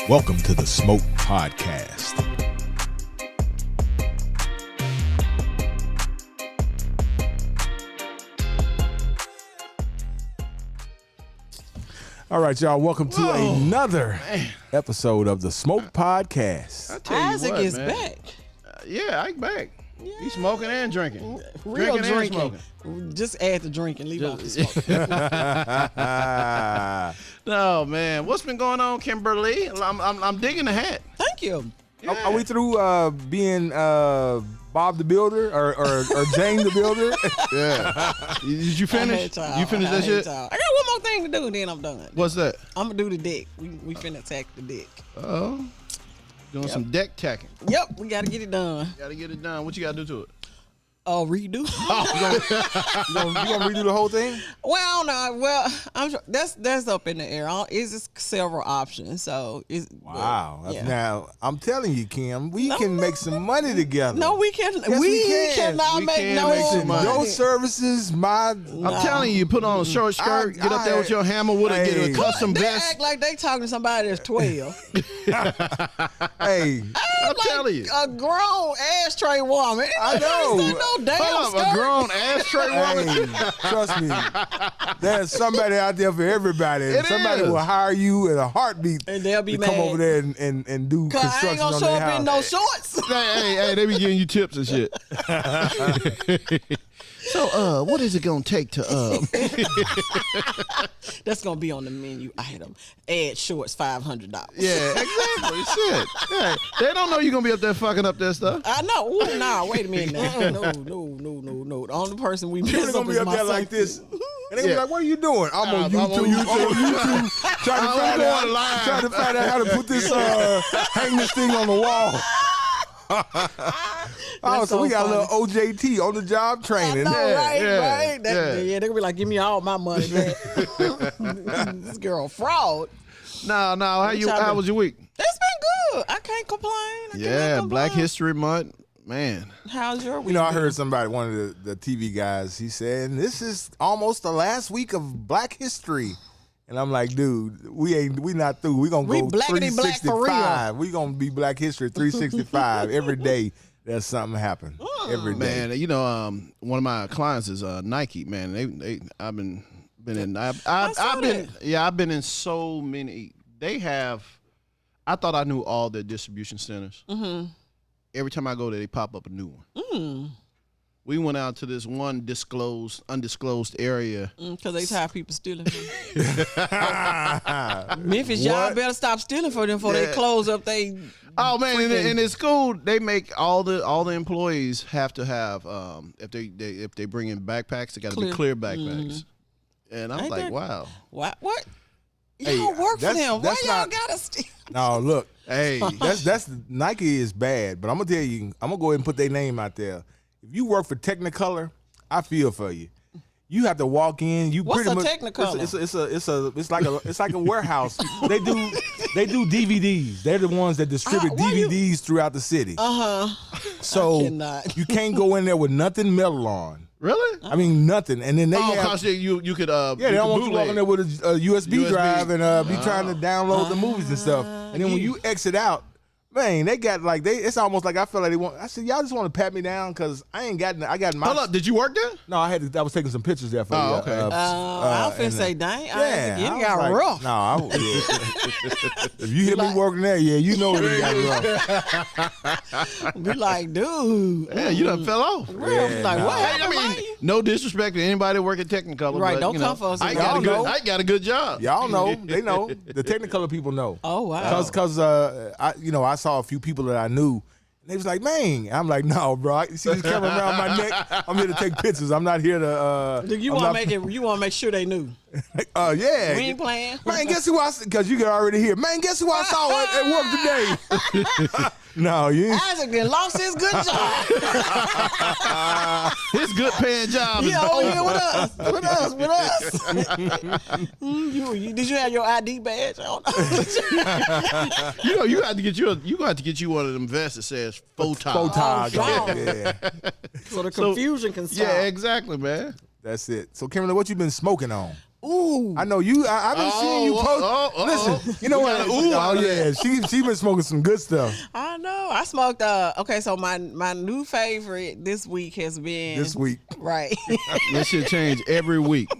Welcome to the Smoke Podcast. All right, y'all. Welcome to another episode of the Smoke Podcast. Isaac is back. Yeah, Ike back. Yeah. He's smoking and drinking. Real drinking. Just add the drinking, leave off the smoking. No, man. What's been going on, Kimberly? I'm digging the hat. Thank you. Yeah. Are we through being Bob the Builder or James the Builder? Yeah. Did you finish? You finished that shit? I got one more thing to do, then I'm done. What's that? I'm going to do the deck. We finna attack the deck. Oh. Doing some deck tacking. Yep, we got to get it done. Got to get it done. What you got to do to it? Redo. You gonna redo the whole thing? Well, no. Well, I'm sure that's up in the air. It's just several options. So it's Wow. yeah. Now, I'm telling you, Kim, we can make some money together. No, we can't. Yes, we can. Cannot We make can no make some money. Your services, I'm telling you, put on a short skirt, get up there with your hammer with get a custom They vest. act like they talking to somebody that's 12. Hey, I'm telling you. A grown ashtray woman. I know. Ain't no damn Hold up, skirt. a grown ashtray woman. hey, trust me. There's somebody out there for everybody. And It somebody is. will hire you in a heartbeat And they'll be to mad. come over there and do Cause I construction ain't gonna on show their up house. in no shorts. hey, they be giving you tips and shit. So, what is it gonna take to That's gonna be on the menu item. Add shorts, $500. Yeah, exactly. Shit. Yeah. They don't know you're gonna be up there fucking up that stuff. I know. Ooh, nah, wait a minute. Now. No. The only person we You're mess gonna up be is up my there like son. this. And they be Yeah. like, what are you doing? I'm on I'm YouTube. on YouTube. Trying to find out how to put this, hang this thing on the wall. Oh, so we got funny. a little OJT on the job I training. know, right? yeah. They're gonna be like, give me all my money back. This girl fraud. No. How was your week? It's been good. I can't complain. I cannot complain. Black History Month, man. How's your week? You know, I been? heard somebody, one of the TV guys, he said, this is almost the last week of Black History. And I'm like, dude, we not through. We gonna We go blackity black for real. 365. We gonna be Black History 365 every day. There's something happen every day. Man, you know, one of my clients is Nike. Man, I've been in. I've been in so many. They have. I thought I knew all their distribution centers. Mm-hmm. Every time I go there, they pop up a new one. Mm. We went out to this one undisclosed area. Because they tired of people stealing from Memphis, y'all better stop stealing for them before they close up they. Oh man, in it's school they make all the employees have to have if they bring in backpacks, they got to be clear backpacks. And I'm Ain't like, that- wow. What? Hey, Y'all work for that's- them. Why that's y'all not- gotta steal? No, look, Hey, that's Nike is bad, but I'm gonna tell you, I'm gonna go ahead and put their name out there. If you work for Technicolor, I feel for you. You have to walk in. You What's pretty a much Technicolor? It's like a warehouse. They do DVDs. They're the ones that distribute DVDs throughout the city. So I cannot. you can't go in there with nothing metal on. really? I mean nothing. And then they have, Cause you could yeah, they don't want you walking there with a USB drive and be trying to download the movies and stuff. And then when you exit out, man, they got like it's almost like I feel like they want. I said, y'all just want to pat me down because I ain't got. I got my. Hold up, did you work there? No, I was taking some pictures there for you. Oh, okay. I was finna say, dang, Yeah, it I got was like, rough. No, if you hear me working there, yeah, you know it got rough. Be like, dude. Yeah, you done fell off. Real. Yeah, Like, nah. what Hey, happened? I mean, no disrespect to anybody working Technicolor, Right, but, don't you know, come for us. I Y'all know. got a good job. Y'all know, they know. The Technicolor people know. Oh, wow. Because I saw a few people that I knew. And they was like, man. I'm like, no, bro. You see this camera around my neck? I'm here to take pictures. I'm not here to. You want to make sure they knew. Yeah. We ain't playing. Man, guess who because you can already hear. Man, guess who I saw at work today? No, you ain't. Isaac done lost his good job. His good paying job is Yeah, oh yeah, with us. Did you have your ID badge on? you have to get you one of them vests that says Photog. Oh, God. Yeah. So the confusion can stop. Yeah, exactly, man. That's it. So, Kimberly, what you been smoking on? Ooh. I know you. I've been seeing you post. Listen, you know what? Oh yeah, she been smoking some good stuff. I know. I smoked. Okay, so my new favorite this week has been right. This should change every week.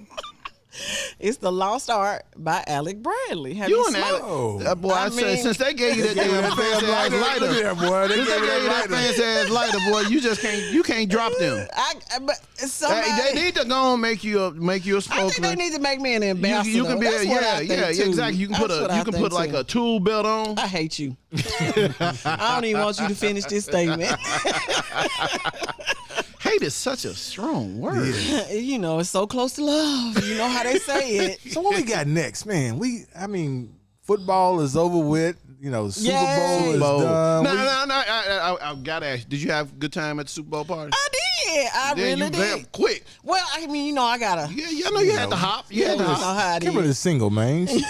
It's the Lost Art by Alec Bradley. Have you smoked? That boy, I said, since they gave you that damn fancy ass lighter, since they gave you that fancy ass lighter, boy, you can't drop them. They need to go and make you a spokesman. I think they need to make me an ambassador. You can be exactly. You can put like a tool belt on. I hate you. I don't even want you to finish this statement. Hate is such a strong word. Yeah. You know, it's so close to love. You know how they say it. So what we got next, man? Football is over with. You know, Super Bowl is done. No. I gotta ask you, did you have a good time at the Super Bowl party? I did. I really did. Quick. Well, I mean, I gotta. Yeah, I know you had to hop. You had to hop. Kimberly's single, man. She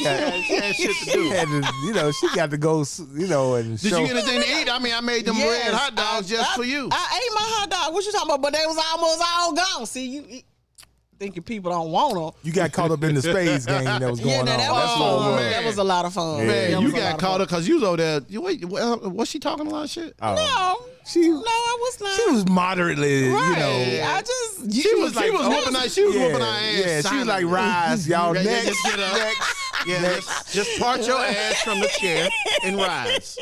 had shit to do. She got to go, and Did you get anything to eat? I mean, I made them red hot dogs just for you. I ate my hot dog. What you talking about? But they was almost all gone. See, you thinking people don't want them. You got caught up in the spades game that was going on. That's fun. That was a lot of fun. Man, you got caught up because you was over there. Wait, was she talking a lot of shit? No, I was not. She was moderately, right. She was whooping her ass. Yeah, she was like, rise, y'all. Next, just get up. Next. Just part your ass from the chair and rise.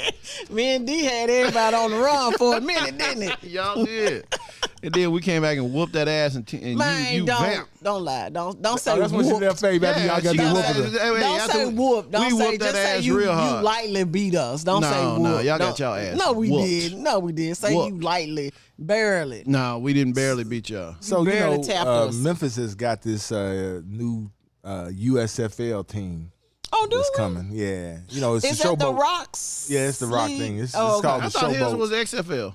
Me and D had everybody on the run for a minute, didn't it? Y'all did. And then we came back and whooped that ass and man, you vamped. Don't lie. Don't say that's whoop. What she left after y'all got to whoop her. Don't say whoop. Don't say just say you lightly beat us. Don't say whoop. No, y'all got y'all ass. No, we did. Say you lightly, barely. No, we didn't barely beat y'all. So Memphis has got this new USFL team. Oh, do it's we? coming. Yeah, it's Is the showboat. the Rocks? Yeah, it's the Rock thing. It's called the Showboat. I thought his was XFL.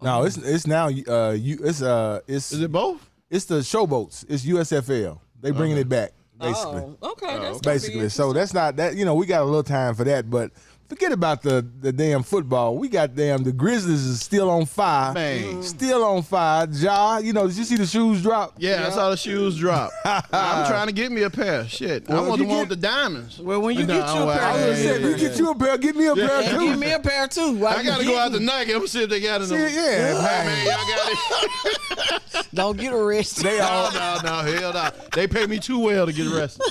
No, it's now it's Is it both? It's the showboats. It's USFL. They bringing it back basically. Oh, okay. That's basically. So that's not that. We got a little time for that, but. Forget about the damn football. We got the Grizzlies is still on fire. Man. Still on fire. Ja, did you see the shoes drop? Yeah, I saw the shoes drop. I'm trying to get me a pair. Shit. I want the one with the diamonds. Well, when you get you a pair. I was going to say, you get you a pair, get me a pair too. Give me a pair too. I got to go out to Nike. I'm going to see if they got it. Man, y'all got it. Don't get arrested. They all, no, hell no. They pay me too well to get arrested.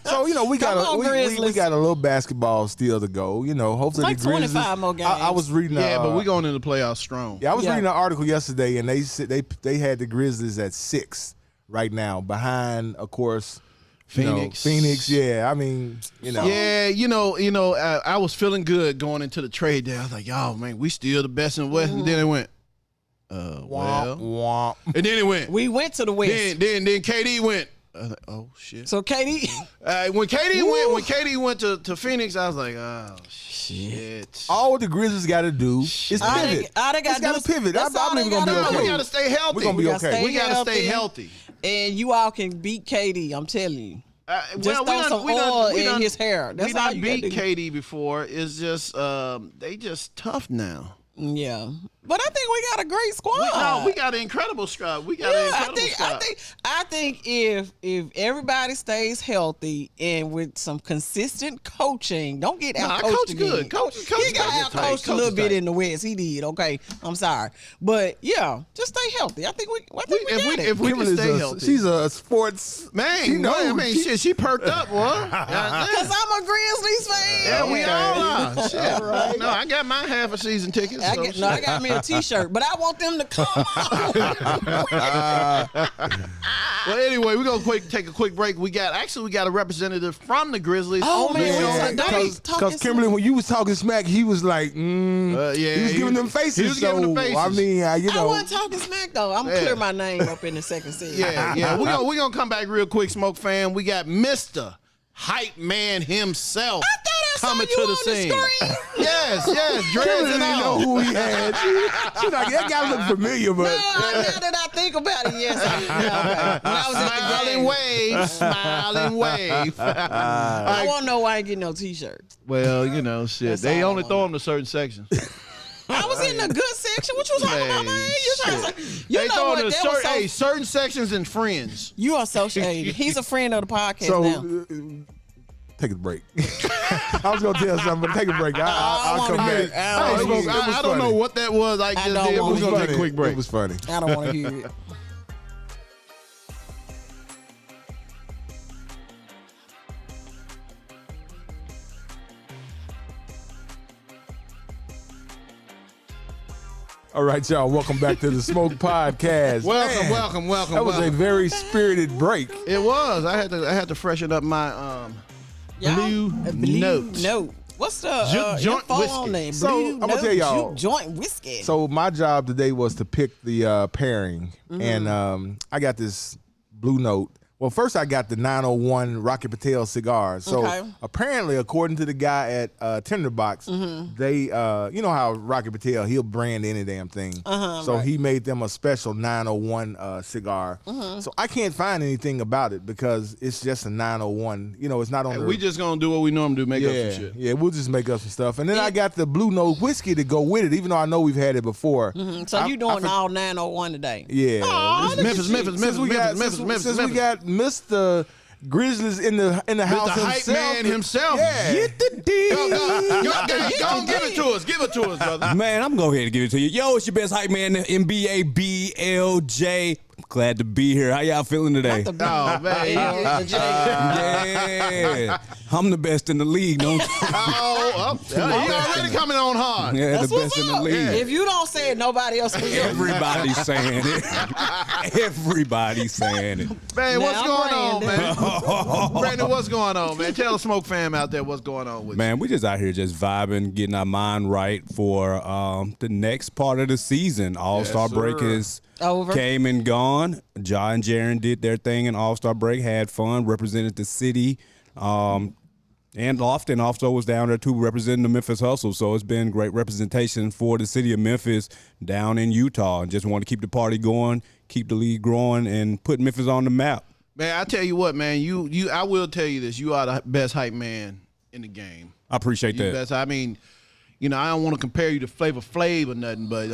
So, we got a little basketball still to go. Hopefully like the Grizzlies. 25 more games. I was reading. But we're going into the playoffs strong. Yeah, I was reading an article yesterday, and they said they had the Grizzlies at 6 right now, behind, of course, Phoenix. Yeah, I mean, Yeah, I was feeling good going into the trade day. I was like, "Yo, man, we still the best in the West." And then it went, womp. And then it went. We went to the West. Then KD went. Oh shit! So KD, when KD went to Phoenix, I was like, oh shit! All the Grizzlies got to do is pivot. They got to pivot. I believe we're gonna be okay. We got to stay healthy. We're gonna be okay. We got to stay healthy. And you all can beat KD. I'm telling you. Just throw some we oil in his hair. That's we all done you beat gotta do. KD before. It's just they just tough now. Yeah, but I think we got a great squad. We got an incredible squad. I think if everybody stays healthy and with some consistent coaching, don't get out coached again. Good. Coach he got out coached a little bit in the West. He did. Okay, I'm sorry, but yeah, just stay healthy. I think we got it. If we can stay healthy, she's a sports man. She perked up, boy. Because I'm a Grizzlies fan. Yeah, we all are. Shit. Right. No, I got my half a season tickets. I got me a T-shirt, but I want them to come on. Well, anyway, we're gonna take a quick break. We got a representative from the Grizzlies. Oh man, because Kimberly, when you was talking smack, he was like, he was giving them faces. He was giving them faces. I mean, I wasn't talking smack though. I'm gonna clear my name up in the second season. Yeah. We're gonna come back real quick, Smoke fam. We got Mr. Hype Man himself. Coming to the scene. Yes, Dreads didn't know who he had. She like, that guy look familiar, but now that I think about it, yes. When I was smiling wave. I want to know why I ain't getting no T-shirts. Well, shit. They only throw them to certain sections. I was in the good section. What you talking about, man? You trying to say, you know what? Certain sections and friends. You are so shady. He's a friend of the podcast So now. take a break. I was gonna tell something, but take a break. I'll come back. I don't know what that was. I just did. We're gonna take a quick break. It was funny. I don't want to hear it. All right, y'all. Welcome back to the Smoke Podcast. Welcome. That was a very spirited break. It was. I had to freshen up my blue note. What's the Juke joint info whiskey. on there? So, Blue I'm gonna Note tell y'all. Juke joint whiskey. So my job today was to pick the pairing, and I got this Blue Note. Well, first I got the 901 Rocky Patel cigars. So apparently, according to the guy at Tinderbox, they, you know how Rocky Patel, he'll brand any damn thing. So he made them a special 901 cigar. So I can't find anything about it because it's just a 901. You know, it's not on. We just gonna do what we normally do, make up some shit. Yeah, we'll just make up some stuff. And then I got the Blue Note whiskey to go with it, even though I know we've had it before. So you doing all 901 today? Yeah. Aw, Memphis. Since we got Mr. Grizzlies in the house the hype man himself. Yeah. Get the deal. Go give it to us. Give it to us, brother. Man, I'm going to go ahead and give it to you. Yo, it's your best hype man, NBA BLJ. Glad to be here. How y'all feeling today? Oh, man. Yeah. I'm the best in the league, don't you? You already coming on hard. Yeah, That's the best what's in the up. league. If you don't say it, nobody else will. Everybody's saying it. Everybody's saying it. Man, what's Now, going on, Brandon. man? Brandon, what's going on, man? Tell the Smoke fam out there what's going on with Man, we just out here just vibing, getting our mind right for the next part of the season. All-Star break is over. Came and gone. Ja and Jaren did their thing in All-Star break, had fun, represented the city. And Lofton also was down there too, representing the Memphis Hustle. So it's been great representation for the city of Memphis down in Utah. And just want to keep the party going, keep the league growing, and put Memphis on the map. Man, I tell you what, man. I will tell you this. You are the best hype man in the game. I appreciate that. Best. I mean, you know, I don't want to compare you to Flavor Flav or nothing, but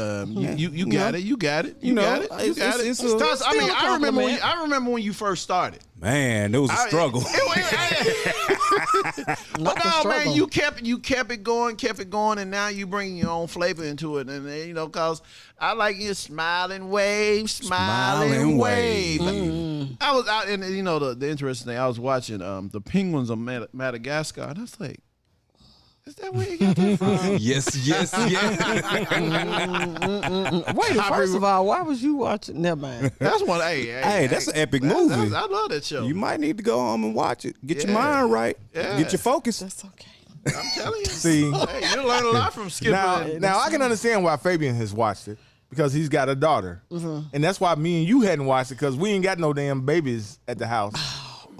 you got it. You got it. You got it. You got it. I remember when you first started. Man, it was a struggle. But no, man, you kept it going, and now you bring your own flavor into it, and you know, cause I like your smiling wave. I was out, and you know, the interesting thing, I was watching the Penguins of Madagascar, and I was like, is that where you got that from? Yes. Wait, first of all, why was you watching? Never mind. That's one. Hey, That's an epic movie. I love that show. You might need to go home and watch it. Get your mind right. Yeah. Get your focus. That's okay. I'm telling you. See, Hey, you learn a lot from Skipper. now I can understand why Fabian has watched it because he's got a daughter, and that's why me and you hadn't watched it because we ain't got no damn babies at the house.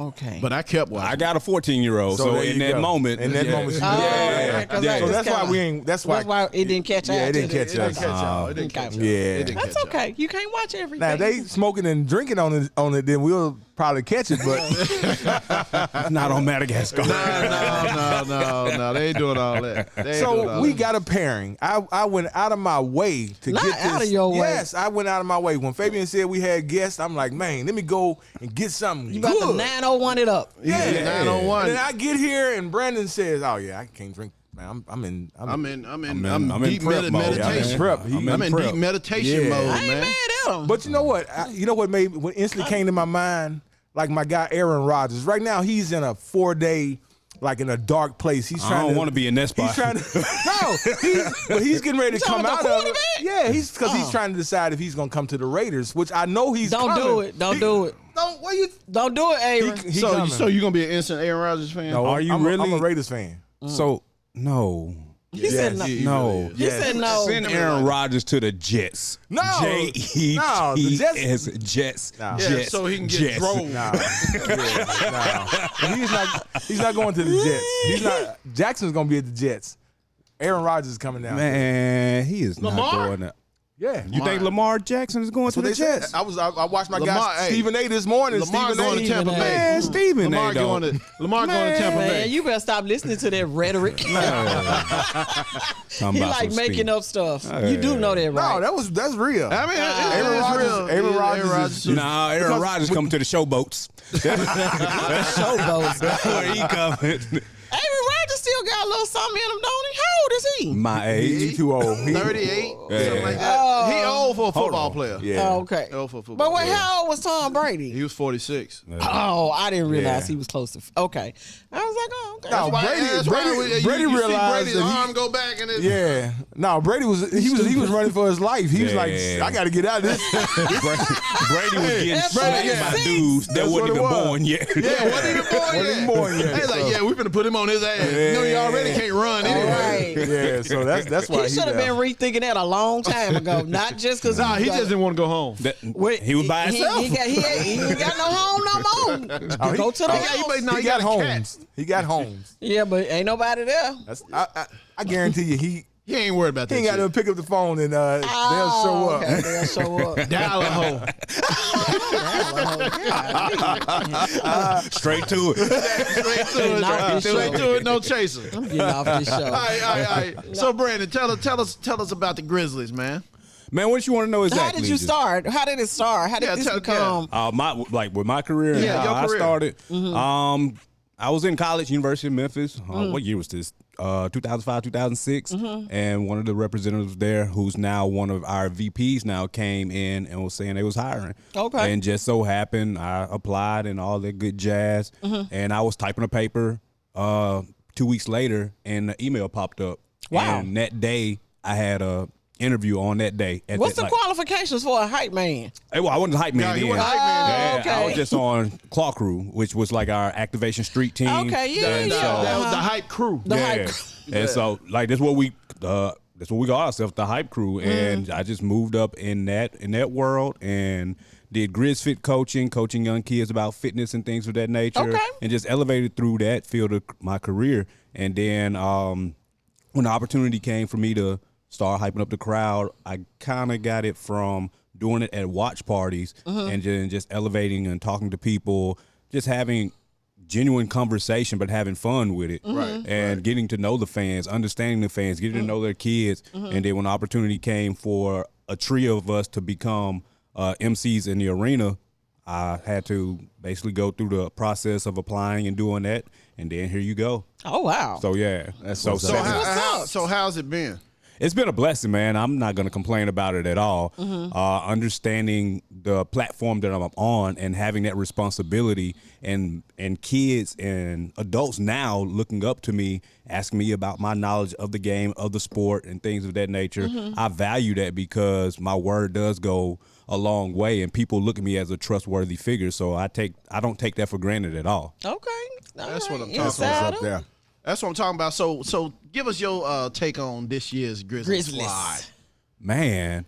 Okay. But I kept watching. I got a 14-year-old, so there in you that go. moment. In that moment, yeah. okay, Yeah. So that's why we ain't. That's why. it didn't catch us. Yeah, it didn't catch us. It didn't catch y'all. Yeah. It didn't That's catch okay. You can't watch everything. Now they smoking and drinking on it, then we'll probably catch it. But Not on Madagascar. No. They ain't doing all that. so we got a pairing. I went out of my way to Not get this. out of your way. Yes, I went out of my way. When Fabian said we had guests, I'm like, man, let me go and get something You got good. the 901 it up. Yeah, 901. And then I get here and Brandon says, "Oh yeah, I can't drink. Man, I'm in in deep prep mode. meditation. Prep. I'm in deep meditation mode, I ain't man. mad at him. But you know what? What instantly came to my mind? Like my guy Aaron Rodgers. Right now, he's in a 4-day, like in a dark place. He's trying. I don't want to be in that spot. He's trying to. But he's getting ready to come out of it. Yeah, he's trying to decide if he's gonna come to the Raiders, which I know he's. Don't coming. do it. Don't do it. Don't do it, Aaron. He So coming. you gonna be an instant Aaron Rodgers fan? No, Are you I'm really? I'm a Raiders fan. So, no. He said no. No. He said no. Send Aaron Rodgers to the Jets. No. J-E-T-S. No, the Jets- Jets. No. Yeah, Jets. so he can get Jets. drove. Nah, He's not going to the Jets. He's not. Jackson's gonna be at the Jets. Aaron Rodgers is coming down. Man, he is Lamar? not going there. Yeah. You think Lamar Jackson is going to the Jets? I watched my guy Stephen A. this morning. Lamar Stephen going to Tampa Bay. Stephen Lamar A. going to Tampa Bay. Man, you better stop listening to that rhetoric. He like making up stuff. You do know that, right? No, that's real. I mean, Aaron Rodgers. Nah, Aaron Rodgers coming to the showboats. Showboats. That's where he coming. Aaron Rodgers still got a little something in him, don't he? How old is he? My age. He too old. 38, something like that. He old for a football player. Yeah. Oh, okay. Old for a football But wait, player. how old was Tom Brady? He was 46. Oh, I didn't realize Yeah. he was close to. Okay, I was like, oh, okay. No, Brady you realized see Brady's that arm go back and it's Yeah. No, Brady was running for his life. He was like, I got to get out of this. Brady was getting That's slapped right. by dudes that That's wasn't what it even was. born yet. Yeah, wasn't even born Wasn't yet. even born yet, He's like, so. yeah, we finna put him on his ass. You know, he already can't run All anyway. right. Yeah, so that's why He should have been rethinking that a long time ago, not just because. Nah, he just didn't want to go home. He was by himself. He ain't got no home no more. Go to the house. He got Holmes. He got Holmes. Yeah, but ain't nobody there. I guarantee you, he He ain't worried about that ain't got to shit. pick up the phone and they'll show up. Okay, they'll show up. Dial a hole. Straight to it. Straight to it, no chaser. I'm getting off this show. All right. So, Brandon, tell us about the Grizzlies, man. Man, what you want to know exactly? How did you start? How did it start? How did this become? With my career and Yeah, how your I career. started. I was in college, University of Memphis. What year was this? 2005, 2006. And one of the representatives there, who's now one of our VPs now, came in and was saying they was hiring. Okay. And just so happened, I applied and all that good jazz. And I was typing a paper 2 weeks later, and the email popped up. Wow. And that day, I had a interview on that day. What's the qualifications for a hype man? Well, I wasn't the hype man No, you then. weren't the hype man Yeah, okay. I was just on Claw Crew, which was like our activation street team. Okay, yeah, And yeah. so- That was the hype crew. The yeah. hype. And so like that's what we call ourselves, the hype crew. And I just moved up in that world and did GrizzFit coaching young kids about fitness and things of that nature. Okay. And just elevated through that field of my career. And then when the opportunity came for me to start hyping up the crowd, I kind of got it from doing it at watch parties and then just elevating and talking to people, just having genuine conversation, but having fun with it. And getting to know the fans, understanding the fans, getting to know their kids. And then when the opportunity came for a trio of us to become MCs in the arena, I had to basically go through the process of applying and doing that. And then here you go. Oh wow. So yeah, So what's up. how's it been? it's been a blessing, man. I'm not going to complain about it at all. Understanding the platform that I'm on and having that responsibility, and kids and adults now looking up to me, asking me about my knowledge of the game, of the sport, and things of that nature. I value that because my word does go a long way, and people look at me as a trustworthy figure. So I don't take that for granted at all. Okay. That's what I'm talking Inside about. them. That's what I'm talking about. So give us your take on this year's Grizzlies squad. Man,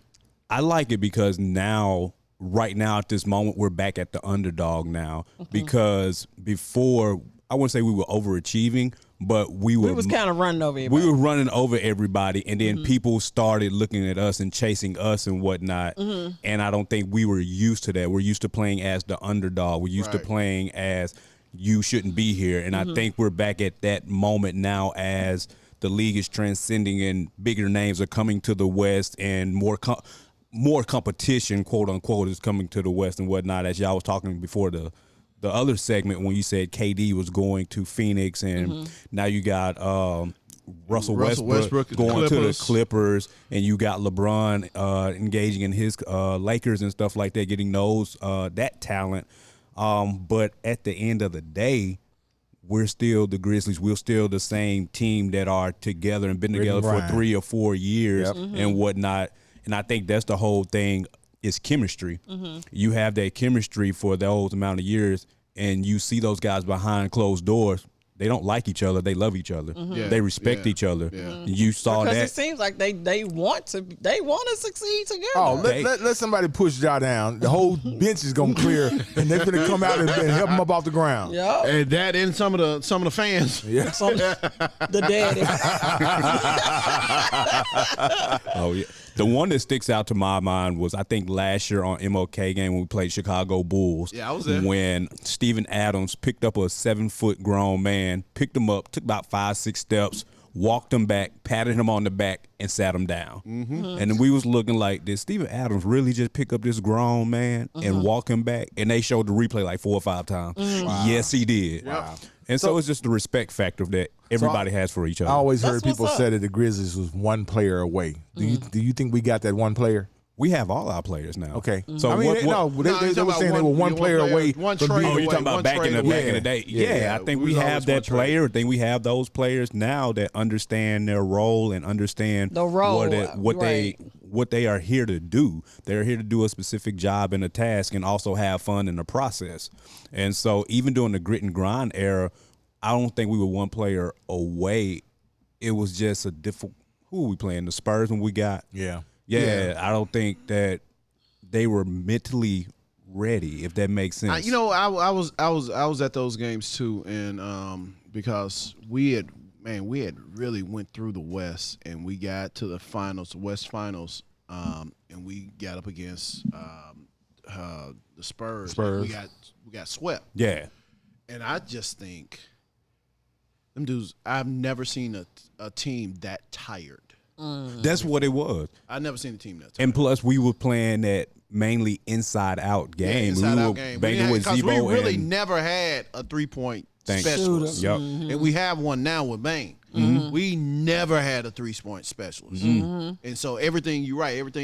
I like it because right now at this moment, we're back at the underdog now. Because before, I wouldn't say we were overachieving, but we was kind of running over everybody. We were running over everybody, and then people started looking at us and chasing us and whatnot. And I don't think we were used to that. We're used to playing as the underdog. We're used to playing as you shouldn't be here. And I think we're back at that moment now as the league is transcending and bigger names are coming to the West, and more competition, quote unquote, is coming to the West and whatnot. As y'all was talking before the other segment when you said KD was going to Phoenix, and now you got Russell Westbrook going to the Clippers, and you got LeBron engaging in his Lakers and stuff like that, getting those that talent. But at the end of the day, we're still the Grizzlies. We're still the same team that are together and been together for 3 or 4 years and whatnot. And I think that's the whole thing is chemistry. You have that chemistry for those amount of years, and you see those guys behind closed doors. They don't like each other. They love each other. They respect each other. You saw because that. it seems like they want to succeed together. Oh, let somebody push y'all down. The whole bench is gonna clear, and they're gonna come out and help them up off the ground. Yeah. And that and some of the fans. Yeah. The daddy. Oh yeah. The one that sticks out to my mind was I think last year on MLK game when we played Chicago Bulls. Yeah, I was there. When Steven Adams picked up a 7-foot grown man, picked him up, took about 5-6 steps, walked him back, patted him on the back, and sat him down. And then we was looking like, did Steven Adams really just pick up this grown man and walk him back? And they showed the replay like 4 or 5 times. Wow. Yes, he did. Wow. And so it's just the respect factor that everybody has for each other. I always heard people say that the Grizzlies was one player away. Do you think we got that one player? We have all our players now. Okay. So I mean, they were saying they were one player away. One from trade being- Oh, you talking about back in the day? Yeah, I think we we was have always that one trade. player. I think we have those players now that understand their role and understand The role, what they are here to do. They're here to do a specific job and a task, and also have fun in the process. And so, even during the grit and grind era, I don't think we were one player away. It was just a different. Who were we playing? The Spurs when we got. Yeah. Yeah, I don't think that they were mentally ready, if that makes sense. I was at those games too, and because we had really went through the West, and we got to the finals, the West Finals, and we got up against the Spurs. And we got swept. Yeah. And I just think them dudes. I've never seen a team that tired. That's what it was. I've never seen a team that tired. And plus, we were playing that mainly inside-out game. Inside-out game. Banging with Because Zebo we really and never had a 3-point Thanks. specialist. Yep. And we have one now with Bang. We never had a 3-point specialist. And so everything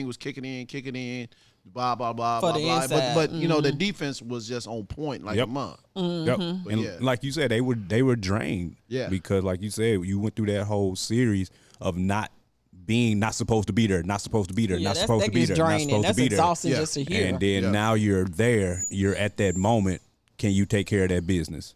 was kicking in, blah, blah, blah, For blah, the blah. inside. But the defense was just on point like a mug. Yep. But And yeah. like you said, they were drained. Yeah. Because like you said, you went through that whole series of not supposed to be there, not supposed to be there, not supposed to be there, not draining. supposed That's to be there. exhausting just to hear. And then now you're there, you're at that moment. Can you take care of that business?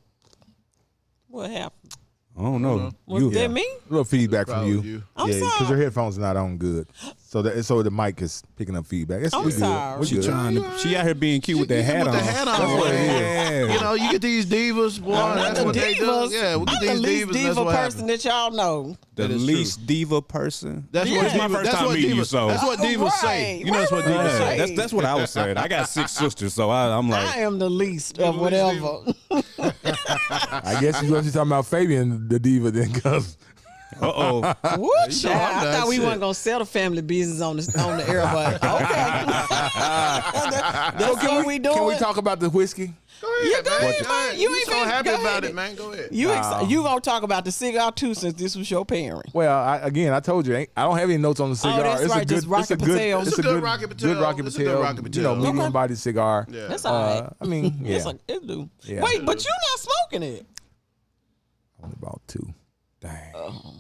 What happened? I don't know. Was that me? A little feedback from Proud you. of you. I'm Yeah, because sorry. your headphones are not on good. So the mic is picking up feedback. It's I'm we good. sorry. We She good. she out here being cute with that hat on. With the hat on. That's what it is. You know, you get these divas, boy. That's The what they do. divas. Yeah, we get I'm the these least divas. That's diva what person happens. that y'all know. The That is least diva person. That's Yeah. what It's my divas. first That's time what meeting you, divas. so- That's what divas say. You know, that's what divas Right. say. Yeah, that's what I was saying. I got 6 sisters, so I'm like, I am the least of whatever. I guess you're talking about Fabian, the diva, then, because uh-oh. What, child? I that's thought we it. weren't gonna settle family business on the air, but okay. That's what we doing. can we talk about the whiskey? Go ahead, man. ahead, man. You ain't so been- happy go about ahead. it, man. Go ahead. You gonna talk about the cigar too, since this was your pairing. Well, I told you, I don't have any notes on the cigar. that's it's right, a good, just Rocky it's a good, Patel. it's It's a a good good Rocky Patel. Good Rocky It's a good Patel. Rocky Patel. medium Okay. body cigar. Yeah. That's all right. I mean, yeah, It's like it do. Yeah. Wait, but you're not smoking it. only about 2. Dang.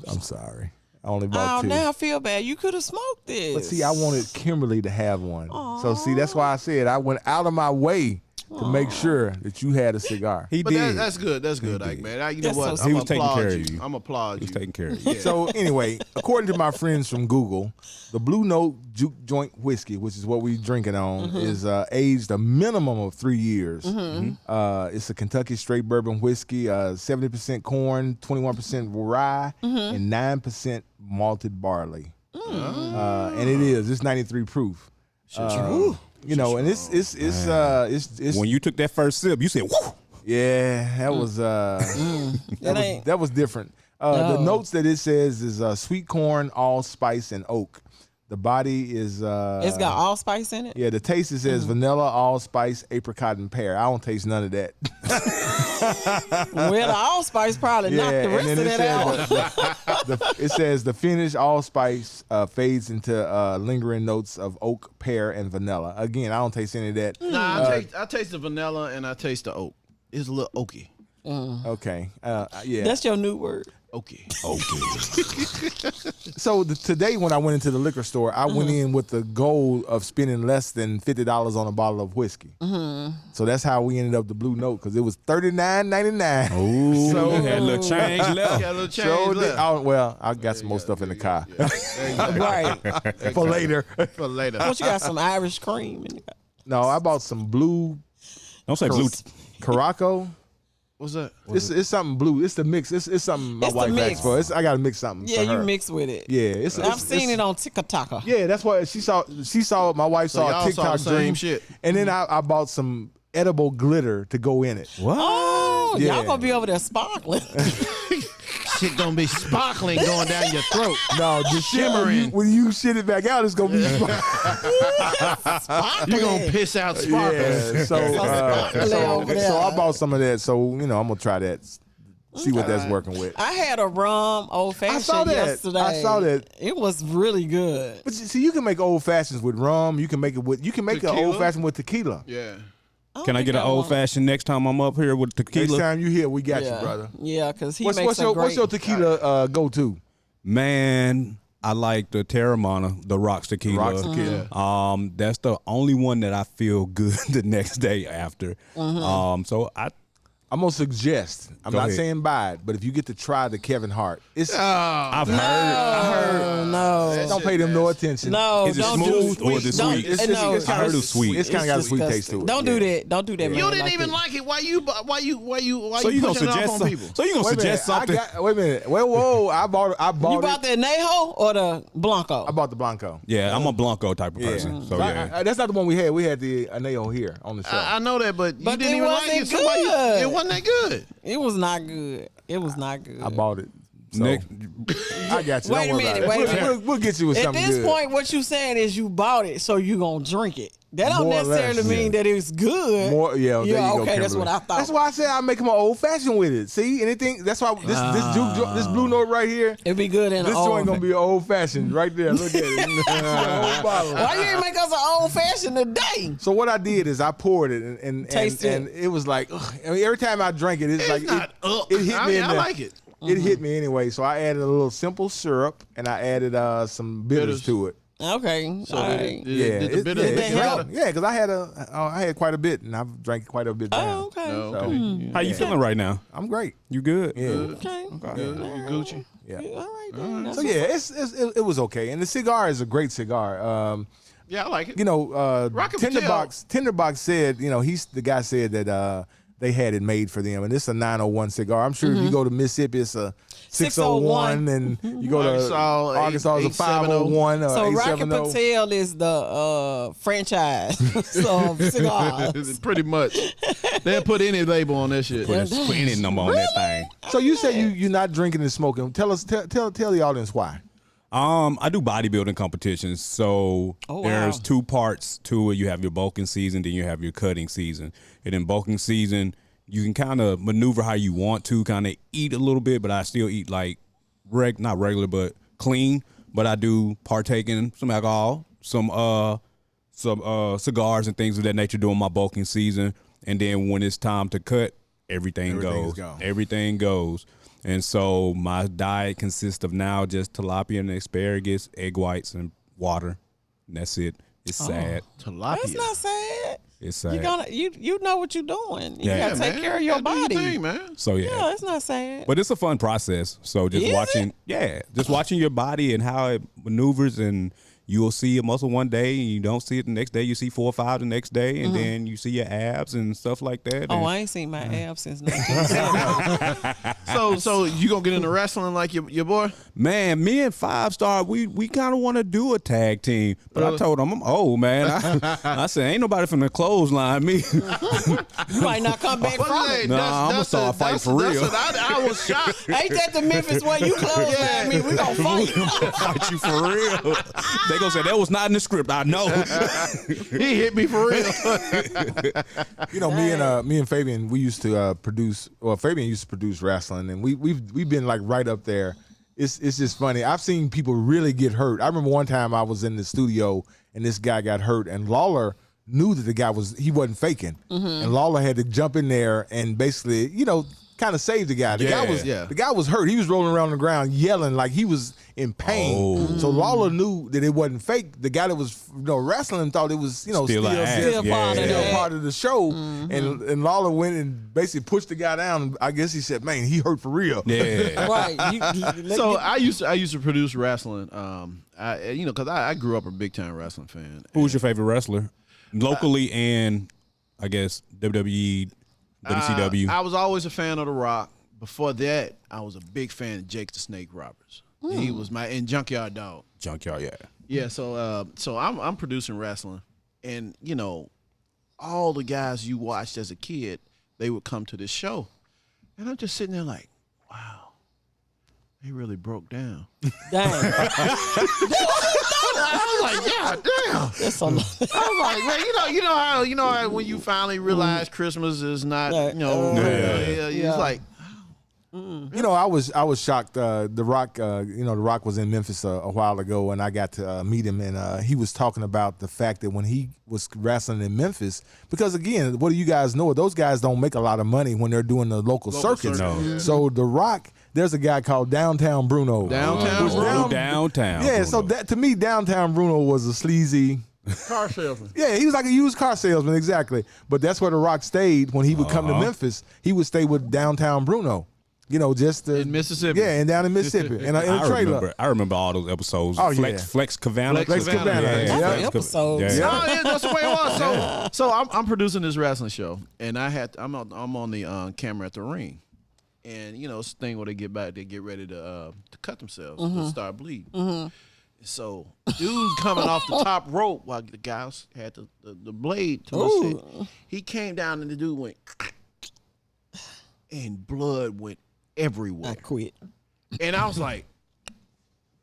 I'm sorry, I only Oh, about 2. now I feel bad. You could have smoked this. But see, I wanted Kimberly to have one. So see, that's why I said I went out of my way to make sure that you had a cigar. He But did. that's good. That's good, Ike, man. You know That's what? so I'm He was taking applaud care of you. you. I'm applaud He was you. taking care of you. So anyway, according to my friends from Google, the Blue Note Juke Joint Whiskey, which is what we're drinking on, is aged a minimum of 3 years. It's a Kentucky straight bourbon whiskey, 70% corn, 21% rye, and 9% malted barley. And it's 93 proof. You know, and it's When you took that first sip, you said, whoo. yeah, that was that was different. The notes that it says is sweet corn, allspice, and oak. The body is It's got allspice in it. yeah. The taste it says vanilla, allspice, apricot, and pear. I don't taste none of that. Well, the allspice probably knocked the rest of that out. It says the finish allspice fades into lingering notes of oak, pear, and vanilla. Again, I don't taste any of that. Nah, I taste the vanilla and I taste the oak. It's a little oaky. Okay, yeah. That's your new word. Oaky. So today when I went into the liquor store, I went in with the goal of spending less than $50 on a bottle of whiskey. So that's how we ended up the Blue Note, because it was $39.99. Ooh, So- you had a little change left. Got a little change So left. well, I got some more stuff in the car Right. for later. For later. What you got? Some Irish cream in it. No, I bought some blue Don't say blue. Caraco. What's that? It's something blue. It's the mix. It's something my It's the wife mix. asked for. I got to mix something. Yeah, for you her. mix with it. Yeah, I've seen it on TikTok. Yeah, that's why she saw. My wife So saw y'all a TikTok saw the same dream, shit. and then I bought some edible glitter to go in it. What? Oh, Yeah. y'all gonna be over there sparkling. Shit gonna be sparkling going down your throat. No, just Shimmering. When you shit it back out, it's gonna be. You gonna piss out sparkling. Yeah, so I bought some of that. So I'm gonna try that. See what that's working with. I had a rum old I saw fashioned that. yesterday. I saw that. It was really good. But see, you can make old fashions with rum. You can make an Tequila? old fashioned with tequila. Yeah. Can I get an old fashioned next time I'm up here with Next tequila? time you here, we got Yeah, you, brother. Yeah, because he What's makes what's your tequila go to? Man, I like the Terramana, the Rocks tequila. Rocks tequila. That's the only one that I feel good the next day after. So I'm gonna suggest. I'm Go not ahead. saying buy it, but if you get to try the Kevin Hart, it's I've heard. Oh, no. don't pay them no attention. No, Is it don't smooth do or is it don't- sweet? It's no, just I heard it was sweet. It's kind of got a sweet taste to it. Don't do that. Don't do that, man. You didn't like even that. like it. Why you So you gonna pushing it off suggest on some, people? So you gonna Wait a minute, suggest something? wait a minute. Whoa! I bought You it. bought the Anejo or the Blanco? I bought the Blanco. Yeah, I'm a Blanco type of person. So yeah. That's not the one we had. We had the Anejo here on the show. I know that, but you But didn't it even like it. wasn't Somebody, good. it wasn't that good. It was not good. It was not good. I bought it. So, Next, I got you. Wait Don't a worry minute, about wait a it. minute. We'll get you with At something this good. point, what you saying is you bought it, so you gonna drink it. That don't More or necessarily less, mean that it's good. More, yeah, there you go, okay, that's Kimberly. what I thought. That's why I said I make them old fashioned with it. See, anything. That's why this blue note right here. It'd be good in This an old. joint gonna be old fashioned right there. Look at it. Whole bottle. Why you ain't make us an old fashioned today? So what I did is I poured it and Taste it. and it was like, ugh. I mean, every time I drank it, it's like not it hit I me. mean, in I the, like it. It hit me anyway. So I added a little simple syrup and I added some bitters to it. Okay, So all did right. it- did the bitter Did make they it help? better? Yeah, because I had quite a bit and I've drank quite a bit down. Oh, okay. No, So, okay. how you feeling right now? I'm great. You good? Yeah. Okay. Good. You Gucci. Yeah. All right, then. That's So yeah, it was okay. And the cigar is a great cigar. Yeah, I like it. Rocky Patel. Tinderbox said, the guy said that they had it made for them, and it's a 901 cigar. I'm sure if you go to Mississippi, it's a 601, and you go to Arkansas, it's a 501 or So Rocky 870. Patel is the franchise of cigars. Pretty much. They'll put any label on that shit. Put a spinning number on that thing. So you say you're not drinking and smoking. Tell the audience why. I do bodybuilding competitions, so Oh, wow. there's two parts to it. You have your bulking season, then you have your cutting season. And in bulking season, you can kind of maneuver how you want to, kind of eat a little bit, but I still eat like not regular, but clean. But I do partake in some alcohol, some cigars and things of that nature during my bulking season. And then when it's time to cut, everything Everything's goes. gone. Everything goes. And so my diet consists of now just tilapia and asparagus, egg whites, and water. And that's it. It's sad. Tilapia. That's not sad. It's sad. You know what you're doing. You Yeah, gotta take care of your body. Thing, man. So yeah. Yeah, it's not sad. But it's a fun process. So just Is watching, just watching your body and how it maneuvers, and you will see a muscle one day, and you don't see it the next day. You see 4 or 5 the next day, and then you see your abs and stuff like that. Oh, and I ain't seen my abs since 1970. So you gonna get into wrestling like your boy? man, me and 5 Star, we kind of want to do a tag team, but I told him I'm old, man. I said ain't nobody from the clothesline me. You might not come back from it. Nah, I'ma start fighting for real. I was shocked. Ain't that the Memphis where you close at me? We gonna fight. Fight you for real. They gonna say that was not in the script. I know. He hit me for real. Me and Fabian, we used to produce. Well, Fabian used to produce wrestling, and we've been like right up there. It's just funny. I've seen people really get hurt. I remember one time I was in the studio and this guy got hurt, and Lawler knew that the guy wasn't faking, and Lawler had to jump in there and basically, kind of save the guy. The guy was hurt. He was rolling around the ground yelling like he was in pain. Oh. So Lawler knew that it wasn't fake. The guy that was wrestling thought it was still Still an act. Still part of that. part of the show. And Lawler went and basically pushed the guy down. I guess he said, "Man, he hurt for real." Yeah. Right. So I used to produce wrestling. Because I grew up a big time wrestling fan. Who's your favorite wrestler, locally and I guess WWE WCW. I was always a fan of The Rock. Before that, I was a big fan of Jake the Snake Roberts. He was and Junkyard Dog. Junkyard, yeah. Yeah, so I'm producing wrestling, and all the guys you watched as a kid, they would come to this show, and I'm just sitting there like, wow, they really broke down. Dang. I was like, yeah, damn. That's so I was like, man, you know how when you finally realize Christmas is not, it's like. I was shocked. The Rock, The Rock was in Memphis a while ago, and I got to meet him, and he was talking about the fact that when he was wrestling in Memphis, because again, what do you guys know? Those guys don't make a lot of money when they're doing the local circuits. No. Yeah. So The Rock, there's a guy called Downtown Bruno. Downtown Downtown. Yeah, Bruno. so that to me, Downtown Bruno was a sleazy car salesman. Yeah, he was like a used car salesman, exactly. But that's where The Rock stayed when he would come to Memphis. He would stay with Downtown Bruno. Just in Mississippi. Yeah, and down in Mississippi. in a trailer. I remember all those episodes. Oh, Flex Cavana. Flex Cavana. Yeah. Episodes. Yeah. No, that's the way it was. So I'm producing this wrestling show, and I'm on the camera at the ring, and it's the thing where they get ready to cut themselves to start bleeding. So dude coming off the top rope while the guys had the blade to his head. He came down and the dude went, and blood went everywhere. I quit. And I was like,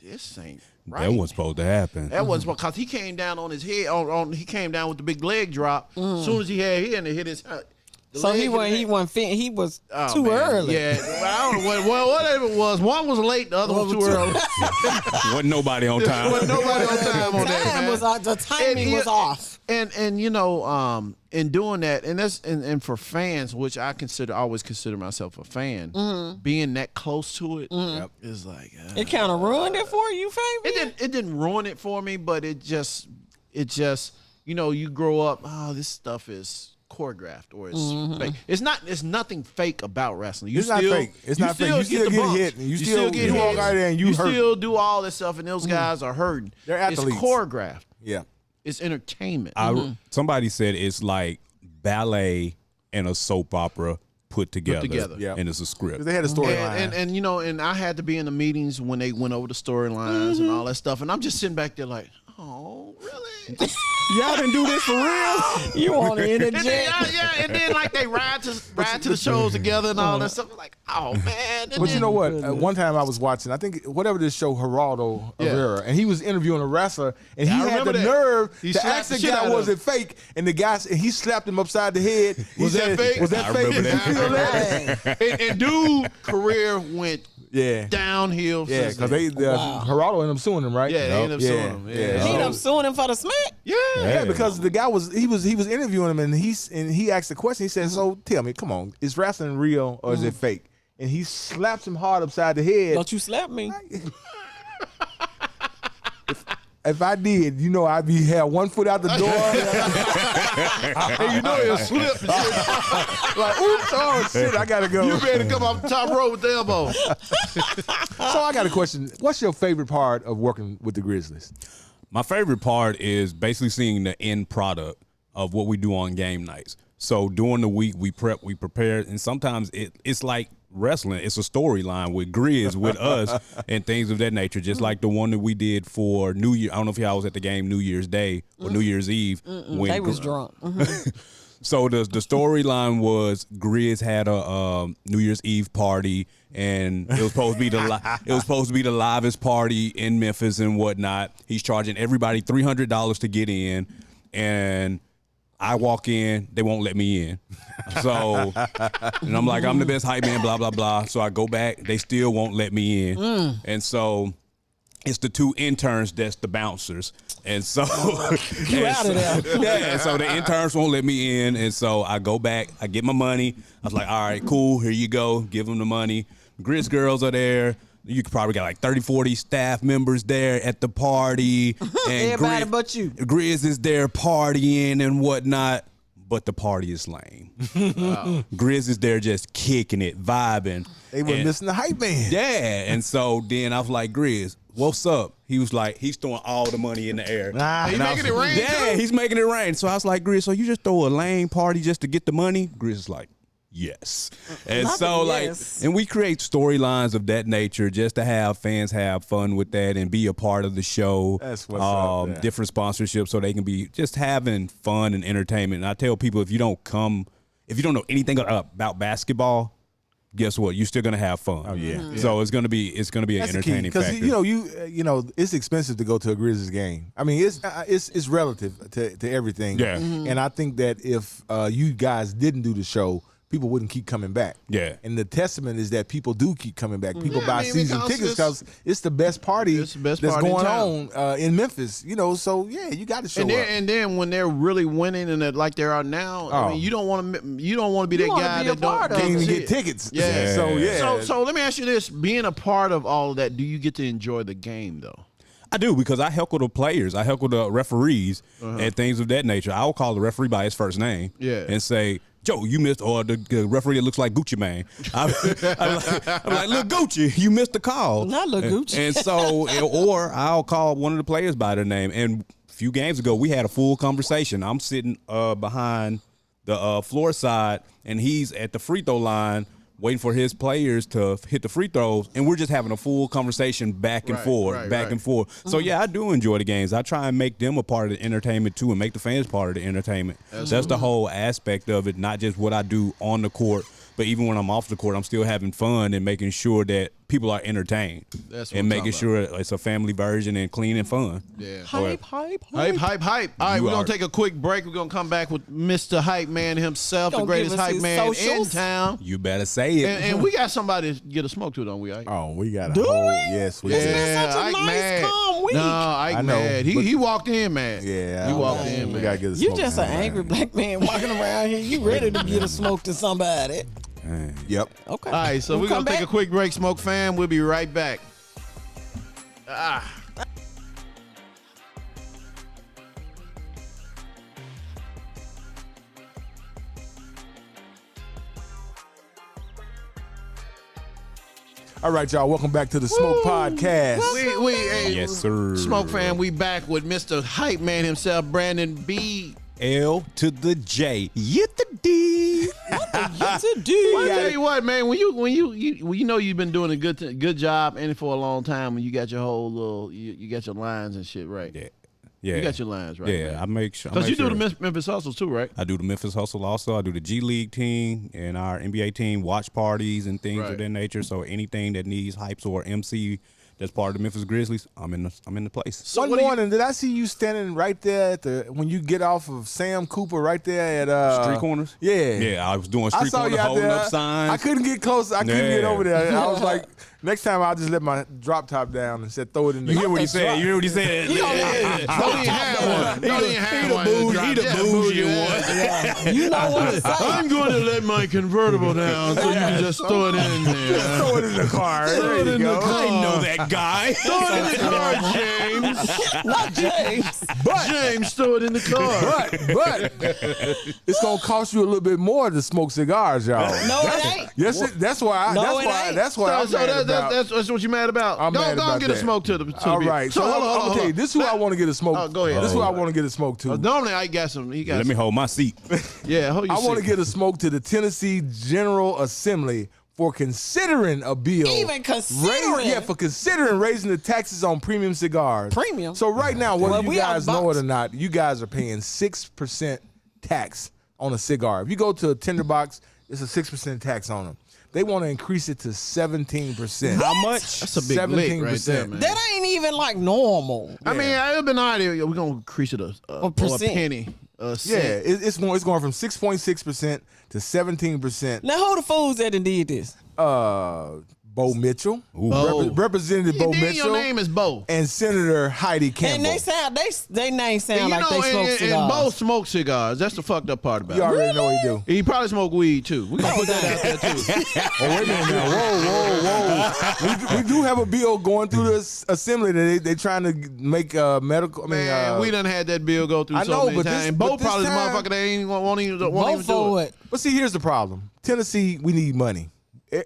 this ain't right. That wasn't supposed to happen. That wasn't because he came down on his head. He came down with the big leg drop. As soon as he had hit, and it hit his. So he was too man. early. Yeah, I don't know whatever it was. One was late, the other was too early. Wasn't nobody on time. Wasn't nobody on time on that. The timing was off. And in doing that, and that's and for fans, which I always consider myself a fan, being that close to it is like it kind of ruined it for you, Fabian. It didn't ruin it for me, but it just you grow up. Oh, this stuff is choreographed or it's fake. It's nothing fake about wrestling. It's not fake. It's not fake. You still get hit. You still get hit. Walk out there and you hurt. Still do all this stuff, and those guys are hurting. They're athletes. It's choreographed. Yeah. It's entertainment. Somebody said it's like ballet and a soap opera put together. Yeah. And it's a script. They had a storyline. And I had to be in the meetings when they went over the storylines and all that stuff, and I'm just sitting back there like, oh, really? Y'all didn't do this for real? You want to interject? And then like they ride to the shows together and all that stuff. I'm like, oh man. But you know what? One time I was watching, I think whatever this show, Geraldo Rivera, and he was interviewing a wrestler, and he had the nerve to ask the guy, was it fake? And the guy, and he slapped him upside the head. Was that fake? Was that fake? Did you feel that? And dude's career went downhill. Yeah, because Geraldo ended up suing him, right? Yeah, they ended up suing him. He ended up suing him for the smack? Yeah, because the guy was interviewing him, and he asked the question. He said, "So tell me, come on, is wrestling real or is it fake?" And he slaps him hard upside the head. Don't you slap me? If I did, I'd had one foot out the door. And it'll slip. Like, oops, oh shit, I gotta go. You ready to come off the top rope with the elbow? So I got a question. What's your favorite part of working with the Grizzlies? My favorite part is basically seeing the end product of what we do on game nights. So during the week, we prep, we prepare, and sometimes it's like wrestling. It's a storyline with Grizz, with us, and things of that nature, just like the one that we did for New Year. I don't know if y'all was at the game New Year's Day or New Year's Eve. When they was drunk. So the storyline was Grizz had a New Year's Eve party, and it was supposed to be the livest party in Memphis and whatnot. He's charging everybody $300 to get in, and I walk in, they won't let me in. So, and I'm like, I'm the best hype man, blah, blah, blah. So I go back, they still won't let me in. And so it's the two interns that's the bouncers. And so, you out of there. Yeah, so the interns won't let me in. And so I go back, I get my money. I was like, all right, cool, here you go. Give them the money. Grizz girls are there. You could probably got like 30, 40 staff members there at the party. And everybody but you. Grizz is there partying and whatnot, but the party is lame. Wow. Grizz is there just kicking it, vibing. They were missing the hype man. Yeah, and so then I was like, Grizz, what's up? He was like, he's throwing all the money in the air. He's making it rain. Yeah, he's making it rain. So I was like, Grizz, so you just throw a lame party just to get the money? Grizz is like, Yes. And Not so, the like, yes. and we create storylines of that nature just to have fans have fun with that and be a part of the show. That's what's up, yeah. Different sponsorships so they can be just having fun and entertainment. And I tell people, if you don't know anything about basketball, guess what? You're still gonna have fun. Oh yeah. So it's gonna be an That's entertaining because factor. you know it's expensive to go to a Grizzlies game. I mean it's relative to everything. Yeah. And I think that if you guys didn't do the show, people wouldn't keep coming back. Yeah. And the testament is that people do keep coming back. People Yeah, buy I mean, season because tickets because it's the best party It's the best that's party in going town. on in Memphis. You know, so yeah, you got to show up. And then when they're really winning and they're like they are now, I mean, you don't want to be that wanna guy be a that don't part of Can't even it. get tickets. Yeah. So yeah. So let me ask you this: being a part of all of that, do you get to enjoy the game though? I do, because I heckle the players, I heckle the referees and things of that nature. I'll call the referee by his first name and say, Joe, you missed, or the referee that looks like Gucci Mane. I'm like, look, Gucci, you missed the call. Not look Gucci. And so, or I'll call one of the players by their name. And a few games ago, we had a full conversation. I'm sitting behind the floor side, and he's at the free throw line waiting for his players to hit the free throws, and we're just having a full conversation back and forth. So, yeah, I do enjoy the games. I try and make them a part of the entertainment, too, and make the fans part of the entertainment. That's the whole aspect of it, not just what I do on the court, but even when I'm off the court, I'm still having fun and making sure that people are entertained. That's what and I'm making talking sure it's a family version and clean and fun. Yeah. Hype. Hype. All right, we're going to take a quick break. We're going to come back with Mr. Hype Man himself, the Gonna greatest give us hype his man in socials. town. You better say it. And we got somebody to get a smoke to, don't we, Ike? Oh, we got a Do whole we? yes, we It's do. been such a Ike nice, mad. calm week. No, Ike I know, mad. but- He walked in mad. Yeah, He walked in, we man. gotta get a You smoke just to an him, angry man. black man walking around here. You ready to get a smoke to somebody? Yep. Okay. All right, so we're going to take a quick break, Smoke fam. We'll be right back. All right, y'all. Welcome back to the Smoke Podcast. Hey, Yes, sir. Smoke fam, we back with Mr. Hype Man himself, Brandon B. L to the J. Yet the D. Yes, it do. I tell you what, man, when you know you've been doing a good job and for a long time, when you got your whole little you got your lines and shit right. Yeah. You got your lines right. Yeah, I make sure. Because you do the Memphis Hustles too, right? I do the Memphis Hustle also. I do the G League team and our NBA team watch parties and things Right. of that nature. So anything that needs hypes or MC that's part of the Memphis Grizzlies, I'm in the place. So One what do you- morning, did I see you standing right there at when you get off of Sam Cooper right there at Street corners? Yeah. Yeah, I was doing I street saw corner you out holding there. up signs. I couldn't get close. I couldn't Yeah. get over there. I was like, next time I'll just let my drop top down and said throw it in the. You hear what he said? You hear what he said? Don't even have one. Don't even have one. He the bougie one. You know what to say. I'm going to let my convertible down so you can just throw it in there. Throw it in the car. There it you in the go. car. I know that guy. Throw it in the car, James. Not James. James, throw it in the car. But it's gonna cost you a little bit more to smoke cigars, y'all. No, it ain't. Yes, that's why. No, it ain't. That's why I'm mad about. That's what you're mad about. I'm mad Go about get a that. smoke to the All beat. right. So hold I'm on, gonna tell you, this is who I want to get a smoke. Oh, go ahead. This is who I want to get a smoke to. Normally, I got some. He got Let me hold my seat. Yeah, hold your I want to seat. get a smoke to the Tennessee General Assembly for considering a bill. Even considering? for considering raising the taxes on premium cigars. Premium? So right now, whether Well, you we guys out know box. it or not, you guys are paying 6% tax on a cigar. If you go to a tinderbox, it's a 6% tax on them. They want to increase it to 17%. How much? That's a big lick right there, man. That ain't even like normal. I mean, I've been out here. We're gonna increase it a percent. penny. A Yeah, cent. it's going from 6.6% to 17%. Now, who the fools that done did this? Bo Mitchell, Bo. Representative Bo Then Mitchell, your name is Bo. and Senator Heidi Campbell. And they name sound like they smoke and cigars. Bo smoke cigars. That's the fucked up part about You it. already know what he do. He probably smoke weed too. We gonna put that out there too. Oh, wait a minute now. Whoa. We do have a bill going through this assembly that they trying to make medical. Man, we done had that bill go through I so know, many but times. this- And but Bo this probably the time- motherfucker that ain't won't even do Vote for it. it. But see, here's the problem. Tennessee, we need money.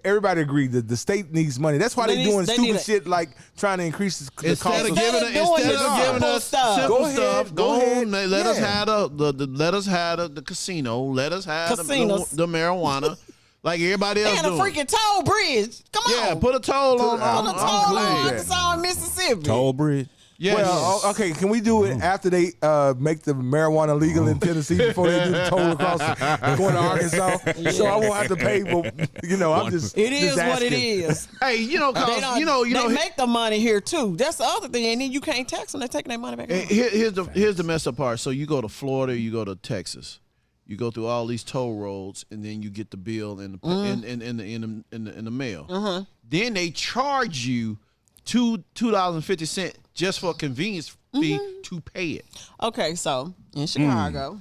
Everybody agreed that the state needs money. That's why They they're need- doing they stupid need a- shit like trying to increase the cost Instead of of giving Instead of doing us stuff. simple Go ahead, stuff, go go ahead. on. Let us Yeah. have let us have the casino. Let us have Casinos. the marijuana. like everybody else And a doing. freaking toll bridge. Come on. Yeah, put a toll on. Put a toll on that. Arkansas and Mississippi. Toll bridge. Yes. Well, okay, can we do it after they make the marijuana legal in Tennessee before they do the toll across going to Arkansas? So I won't have to pay for, I'm just It is just what it asking. is. Hey, They make the money here too. That's the other thing. And then you can't tax them. They're taking their money back. Here's the messed up part. So you go to Florida, you go to Texas, you go through all these toll roads, and then you get the bill in the mail. Then they charge you $2.50 just for a convenience fee to pay it. Okay, so in Chicago.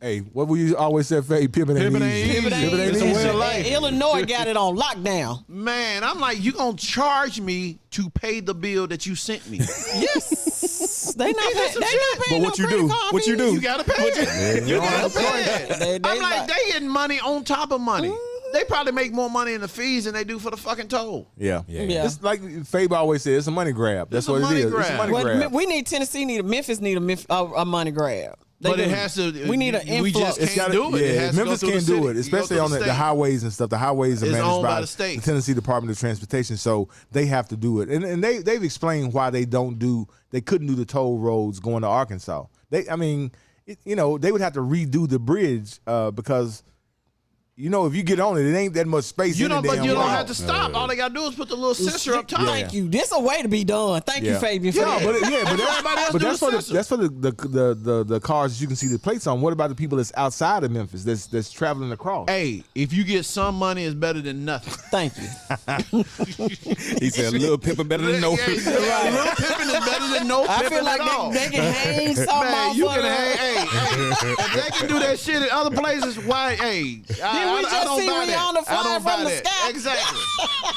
Hey, what we always said, Faye, pimping ain't easy. Pimping ain't Pimping ain't easy. easy. Life. Illinois got it on lockdown. Man, I'm like, you gonna charge me to pay the bill that you sent me? Yes. They not paying But what no you do? credit card What you fees. do? You gotta pay it. You gotta pay it. They I'm like, like- they getting money on top of money. They probably make more money in the fees than they do for the fucking toll. Yeah. Yeah. It's like Fabe always said, it's a money grab. That's It's a what money it is. It's a grab. money Well, grab. we need Memphis need a money grab. But it has to. We need an We influx. just can't do it. It Yeah, has to go Memphis through the can't do city. it, You especially go on through the state. highways and stuff. The highways are It's managed owned by by the state. the Tennessee Department of Transportation, so they have to do it. And they've explained why they couldn't do the toll roads going to Arkansas. They would have to redo the bridge because. If you get on it, it ain't that much space. You in know, the but damn you don't route. have to stop. All they gotta do is put the little sensor up top. Thank you. This a way to be done. Thank you, Yeah. Fabian. Yeah, for that. but Everybody else but do that's the for sensor. that's for the cars that you can see the plates on. What about the people that's outside of Memphis that's traveling across? Hey, if you get some money, it's better than nothing. Thank you. He said, a little pimping better than no Yeah, pimping. yeah, a little pimping is better than no I pimping feel like at all. they can hang something Man, off you of can it. hang. Hey, if they can do that shit in other places, why? Hey, I just don't see buy that. Rihanna I don't fly buy from the that. sky? Exactly.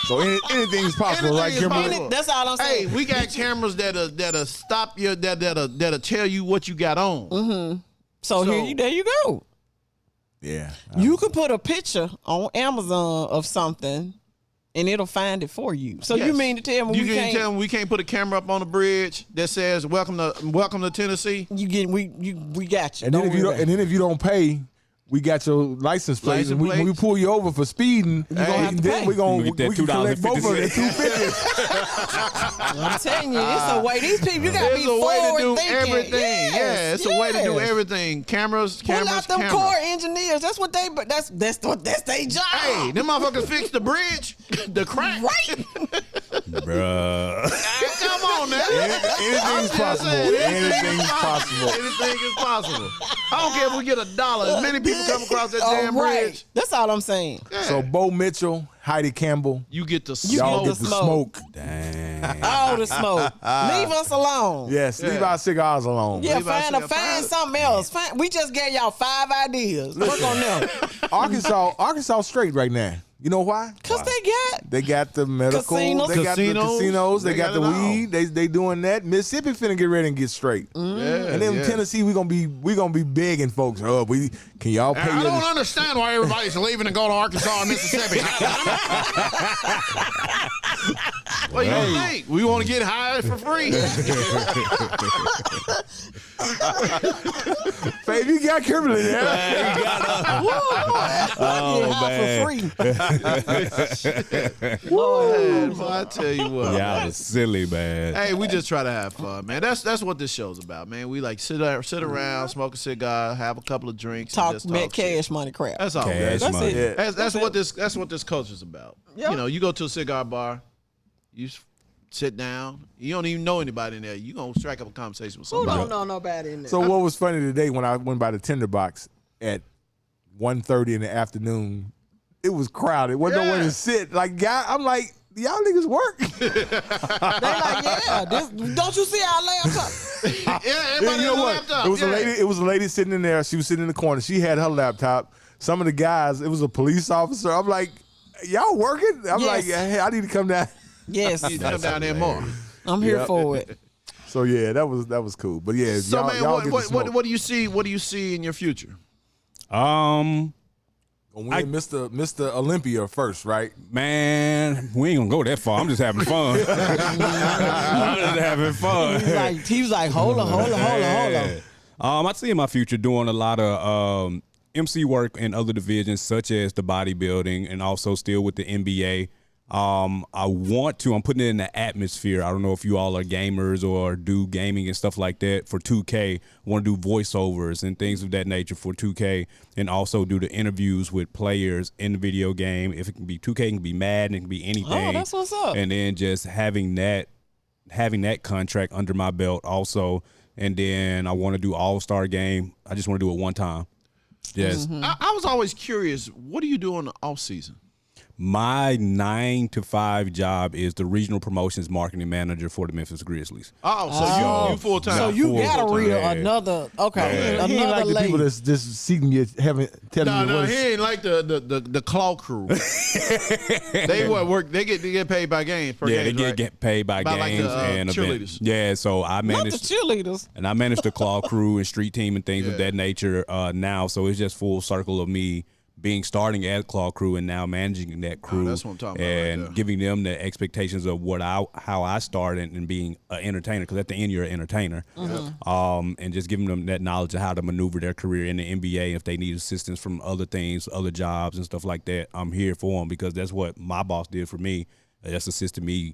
So anything's possible, right, Anything is Kimberly? possible. That's all I'm Hey, saying. we got cameras that'll stop you, that'll tell you what you got on. So there you go. Yeah. You can put a picture on Amazon of something, and it'll find it for you. So you Yes. mean to tell me You can tell them we can't put a camera up on the bridge that says "Welcome to Tennessee"? we got you. And then if you don't pay, we got your license plate. License And when we plates. pull you over for speeding, gonna have to pay. we You get that can collect both of it at $2.50. $2.50. I'm telling you, it's a way. These people, you got to There's be a way to forward do thinking. everything. Yes, Yeah, it's a way to do yes. everything. Cameras. Pull out them core engineers. That's what they. But that's their job. Hey, them motherfuckers fix the bridge, the crack. Right. Bruh. Come on now. Anything's possible. Anything's possible. Anything is possible. I don't care if we get $1. As many people come across that damn bridge. That's all I'm saying. So Bo Mitchell, Heidi Campbell, You get the y'all smoke. get the smoke. Dang. All the smoke. Leave us alone. Yes, leave Yeah. our cigars alone. Yeah, Leave us find find- something else. We just gave y'all 5 ideas. Work on them. Arkansas straight right now. You know why? Cause They got the medical, Casinos. they got the casinos, they got the it all. weed. They doing that. Mississippi finna get ready and get straight. Yeah, And then yeah. Tennessee, we gonna be begging folks. Oh, can y'all pay? I your- don't understand why everybody's leaving and going to Arkansas and Mississippi. What do you think? We want to get high for free. Baby, you got Kimberly there. Oh, Man, boy, I tell you what. Y'all was silly, man. Hey, we just try to have fun, man. That's what this show's about, man. We like sit around, smoke a cigar, have a couple of drinks, and talk just met shit. cash money crap. That's all. Cash That's, money. it. that's what this culture's about. Yeah. You know, you go to a cigar bar, you sit down, you don't even know anybody in there. You gonna strike up a conversation with Who somebody. don't know nobody in there? So what was funny today when I went by the Tinderbox at 1:30 in the afternoon, it was crowded. Wasn't nowhere to sit. Like, I'm like, y'all niggas work. They like, yeah, don't you see our laptop? Yeah, everybody You know has a what? laptop. It was yeah. a lady. It was a lady sitting in there. She was sitting in the corner. She had her laptop. Some of the guys. It was a police officer. I'm like, y'all working? I'm Yes. like, hey, I need to come down. Yes, You come down there more. I'm here Yep. for it. So yeah, that was cool. But yeah, So y'all, man, y'all get to what smoke. do you see? What do you see in your future? Gonna win Mr. Olympia first, right? Man, we ain't gonna go that far. I'm just having fun. I'm just having fun. He was like, hold on. I see in my future doing a lot of MC work in other divisions such as the bodybuilding and also still with the NBA. I'm putting it in the atmosphere. I don't know if you all are gamers or do gaming and stuff like that for 2K. I want to do voiceovers and things of that nature for 2K, and also do the interviews with players in the video game. If it can be 2K, it can be Madden, it can be anything. Oh, that's what's up. And then just having that contract under my belt also. And then I want to do All-Star game. I just want to do it one time. Yes. I was always curious, what do you do on the off season? My 9 to 5 job is the regional promotions marketing manager for the Memphis Grizzlies. Oh, so you full time. So you got to read Yeah. another. Okay, He ain't another like the lady. people that's just seeking you, telling you No, what he ain't like the claw crew. They get paid by games. Per Yeah, games, they right? get paid by By, like, games the, and cheerleaders. events. Yeah, so I Not the managed cheerleaders. and I manage the claw crew and street team and things of that nature now. So it's just full circle of me starting at claw crew and now managing that crew. That's what I'm talking about right and there. giving them the expectations of how I started and being an entertainer, because at the end you're an entertainer. And just giving them that knowledge of how to maneuver their career in the NBA. If they need assistance from other things, other jobs and stuff like that, I'm here for them, because that's what my boss did for me. That's assisted me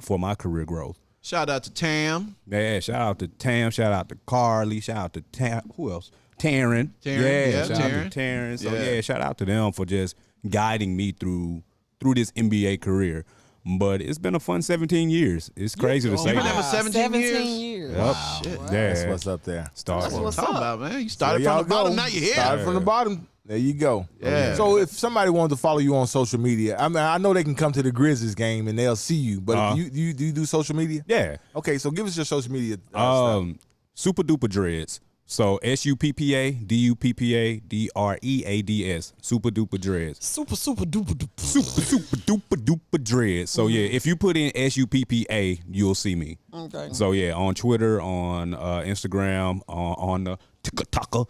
for my career growth. Shout out to Tam. Yeah, shout out to Tam, shout out to Carly, shout out to Tam. Who else? Taryn. Yeah, shout out to Taryn. So yeah, shout out to them for just guiding me through this NBA career. But it's been a fun 17 years. It's crazy to say You've been there that. for 17 years. Yep. Shit. Yeah. That's what's up there. Start. what's Talking up. about, man. You So started y'all from the bottom, go. now you're here. Started from the bottom. There you go. Yeah. So if somebody wanted to follow you on social media, I mean, I know they can come to the Grizzlies game and they'll see you, but you do social media? Yeah. Okay, so give us your social media stuff. Super duper dreads. So SUPPADUPPADREADS. Super duper dreads. Super duper duper. Super duper duper dreads. So yeah, if you put in SUPPA, you'll see me. Okay. So yeah, on Twitter, on Instagram, on the TikTok,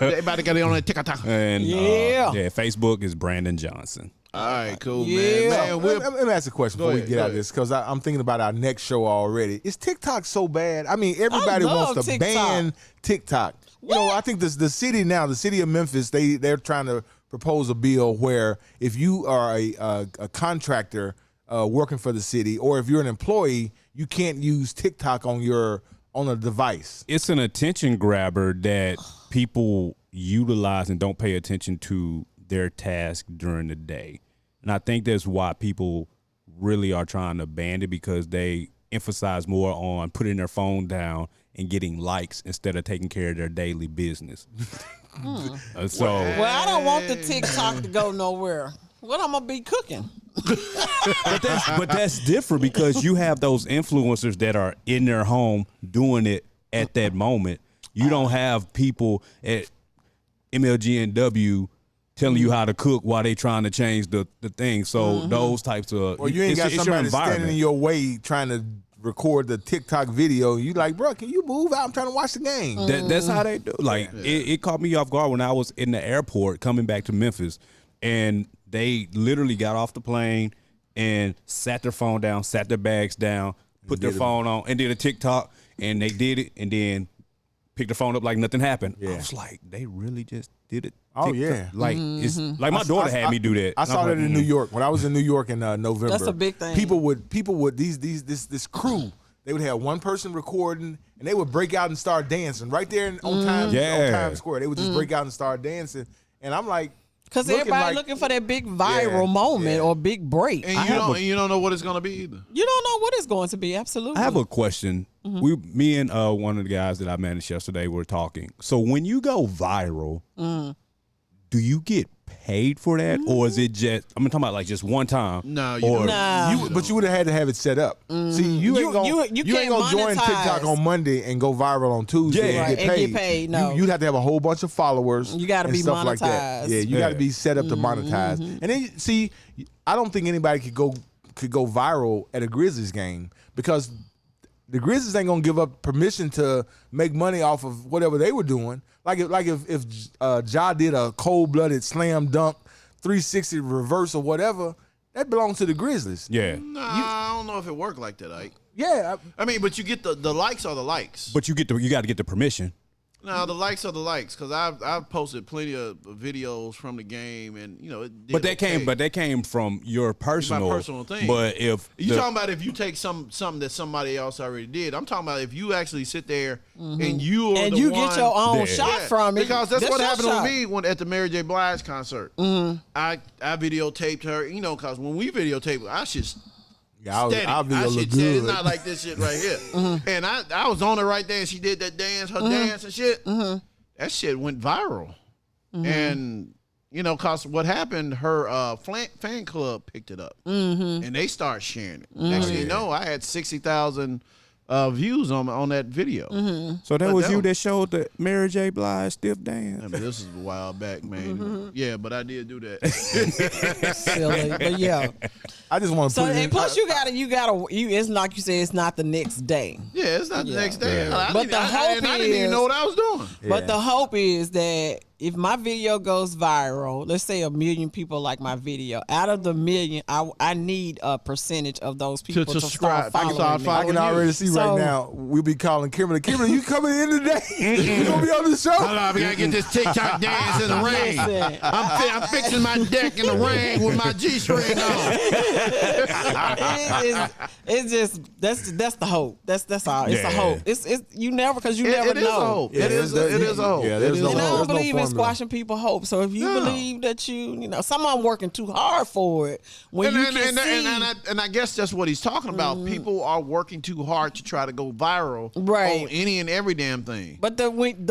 Everybody got it on that TikTok. and Yeah. Facebook is Brandon Johnson. All right, cool, Yeah. man. Let me ask a question before we ahead, get go out of this, because I'm thinking about our next show already. Is TikTok so bad? I mean, everybody love wants to TikTok. ban TikTok. You know, I think the city now, the city of Memphis, they're trying to propose a bill where if you are a contractor working for the city, or if you're an employee, you can't use TikTok on a device. It's an attention grabber that people utilize and don't pay attention to their task during the day. And I think that's why people really are trying to ban it, because they emphasize more on putting their phone down and getting likes instead of taking care of their daily business. So Well, I don't want the TikTok to go nowhere. What I'm gonna be cooking? but that's different, because you have those influencers that are in their home doing it at that moment. You don't have people at MLGNW telling you how to cook while they trying to change the thing. So those types of, Or you ain't got it's your somebody standing environment. in your way trying to record the TikTok video. You like, bro, can you move out? I'm trying to watch the game. That's how they do. Like it caught me off guard when I was in the airport coming back to Memphis, and they literally got off the plane and sat their phone down, sat their bags down, put their phone on, and did a TikTok, and they did it, and then picked the phone up like nothing happened. Yeah. I was like, they really just did it. Oh, TikTok? yeah. Like it's like my daughter had me do that. I And saw I'm that like, in New York when I was in New York in November. That's a big thing. People would this crew. They would have one person recording, and they would break out and start dancing right there on Times Square. They would just break out and start dancing, and I'm like, Because looking everybody like- looking for that big viral moment or big break. And you don't know what it's gonna be either. You don't know what it's going to be. Absolutely. I have a question. Me and one of the guys that I managed yesterday were talking. So when you go viral, do you get paid for that, or is it just? I'm talking about like just one time. No, you or, don't. Nah. but you would have had to have it set up. See, you ain't gonna you ain't can't gonna join monetize. TikTok on Monday and go viral on Tuesday Yeah. and, Right, get and paid. get paid, no. You'd have to have a whole bunch of followers. You gotta and be stuff like that. monetized. Yeah, you got to Yeah. be set up to monetize. And then see, I don't think anybody could go viral at a Grizzlies game, because the Grizzlies ain't gonna give up permission to make money off of whatever they were doing. Like if Ja did a cold-blooded slam dunk, 360 reverse or whatever, that belongs to the Grizzlies. Yeah, Nah, I don't know if it worked like that, Ike. Yeah, I mean, but you get the likes are the likes. but you got to get the permission. No, the likes are the likes, because I've posted plenty of videos from the game, and But that came from your personal, my personal thing. But if you talking about if you take something that somebody else already did, I'm talking about if you actually sit there and you are the one, get your own shot from it, because that's what happened shot. with me at the Mary J. Blige concert. I videotaped her, because when we videotaped, I just. Our video look good. It's not like this shit right here. And I was on her right there, and she did that dance, her dance and shit. That shit went viral. And, because what happened, her fan club picked it up. And they start sharing it. Next thing you know, I had 60,000 views on that video. So that was you that showed the Mary J. Blige stiff dance. I mean, this is a while back, man. Yeah, but I did do that. Silly, but yeah. I just want to put it in. And plus, you gotta. It's like you said. It's not the next day. Yeah, it's not the next day. Yeah. But the hope I didn't even know what I was doing. But the hope is that if my video goes viral, let's say 1 million people like my video. Out of the 1 million, I need a percentage of those people to start following me. I can already see right now. We'll be calling Kimberly. Kimberly, you coming in today? You gonna be on the show? Hold on, we gotta get this TikTok dance in the rain. I'm fixing my deck in the rain with my G-string on. It's just that's the hope. That's all. It's a hope. It's you never because you never know. It is a hope. It is a hope. Yeah, and I don't believe in squashing people's hope. So if you believe that someone working too hard for it, and I guess that's what he's talking about. People are working too hard to try to go viral on any and every damn thing. But the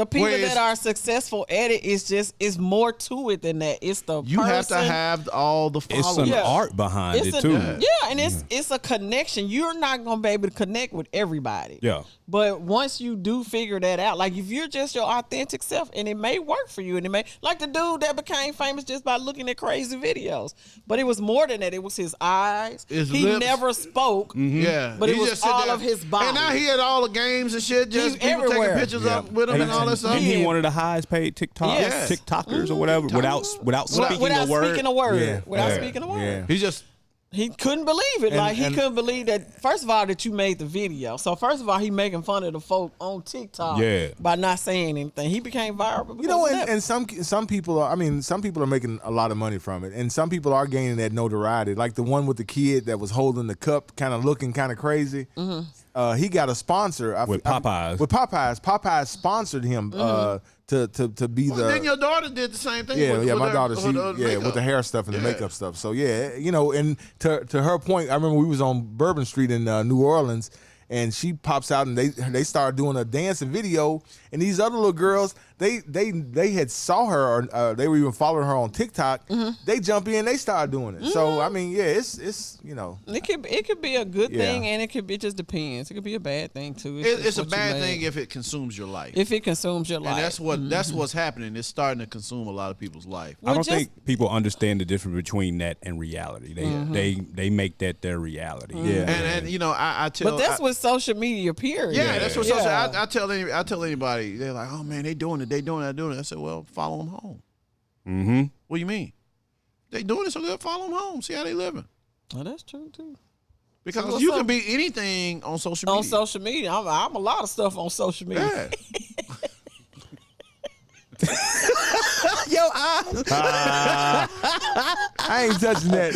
people that are successful at it is more to it than that. It's the you have to have all the followers. It's some art behind it too. Yeah, and it's a connection. You're not gonna be able to connect with everybody. Yeah. But once you do figure that out, like if you're just your authentic self, and it may work for you, and it may, like the dude that became famous just by looking at crazy videos. But it was more than that. It was his eyes. He never spoke. Yeah. But it was all of his body. And now he had all the games and shit. Just people everywhere. taking pictures up with him and all that stuff. He one of the highest paid TikTokers or whatever without speaking a word. Without speaking a word. He couldn't believe it. He couldn't believe that, first of all, that you made the video. So first of all, he making fun of the folk on TikTok by not saying anything. He became viral. And some people are making a lot of money from it. And some people are gaining that notoriety. Like the one with the kid that was holding the cup, kind of looking kind of crazy. He got a sponsor. With Popeyes. Popeyes sponsored him to be the. Then your daughter did the same thing. Yeah, my daughter, with the hair stuff and the makeup stuff. So and to her point, I remember we was on Bourbon Street in New Orleans, and she pops out and they started doing a dancing video, and these other little girls they had saw her or they were even following her on TikTok. They jump in, they start doing it. So I mean, it's it could be a good thing, and it just depends. It could be a bad thing too. It's a bad thing if it consumes your life. If it consumes your life, and that's what's happening. It's starting to consume a lot of people's life. I don't think people understand the difference between that and reality. They make that their reality. Yeah, and I tell. But that's what social media period. Yeah, that's what social. I tell anybody, they're like, oh man, they doing it. I said, well, follow them home. What do you mean? They doing it, so they'll follow them home. See how they living. Oh, that's true too. Because you can be anything on social media. On social media, I'm a lot of stuff on social media. Yeah. Yo, I ain't touching that.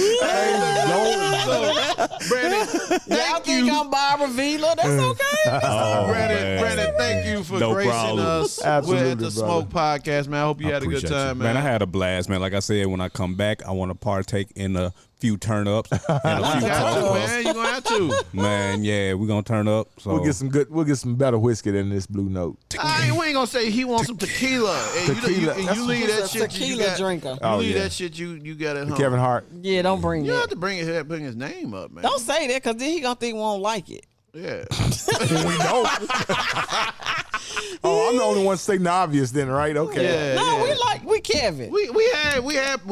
Brandon, y'all think I'm Barbara Vila? That's okay. Brandon, thank you for gracing us with the Smoke Podcast, man. I hope you had a good time, man. I had a blast, man. Like I said, when I come back, I want to partake in a few turn-ups and a few man. You're gonna have to. Man, yeah, we're gonna turn up. So we'll get some better whiskey than this Blue Note. We ain't gonna say he wants some tequila. And you leave that shit. Tequila drinker. You leave that shit. You got it home. Kevin Hart. Yeah, don't bring You that. have to bring his name up, man. Don't say that, because then he gonna think we won't like it. Yeah. We know. I'm the only one stating the obvious then, right? Okay. Yeah, we Kevin. We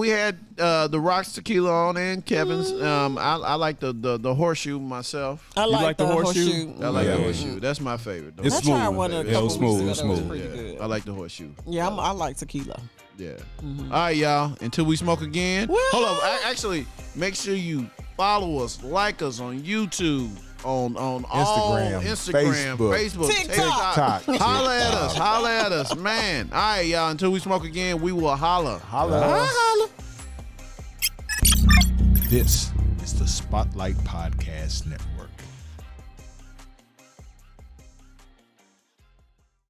had the Rock's tequila on and Kevin's. I like the horseshoe myself. I like the horseshoe. I like the horseshoe. That's my favorite. It's smooth. It was smooth. Good. I like the horseshoe. Yeah, I like tequila. Yeah. All right, y'all. Until we smoke again. Hold on. Actually, make sure you follow us, like us on YouTube, on Instagram, all Instagram, Facebook, TikTok. Holla at us, man. All right, y'all. Until we smoke again, we will holla. Holla. This is the Spotlight Podcast Network.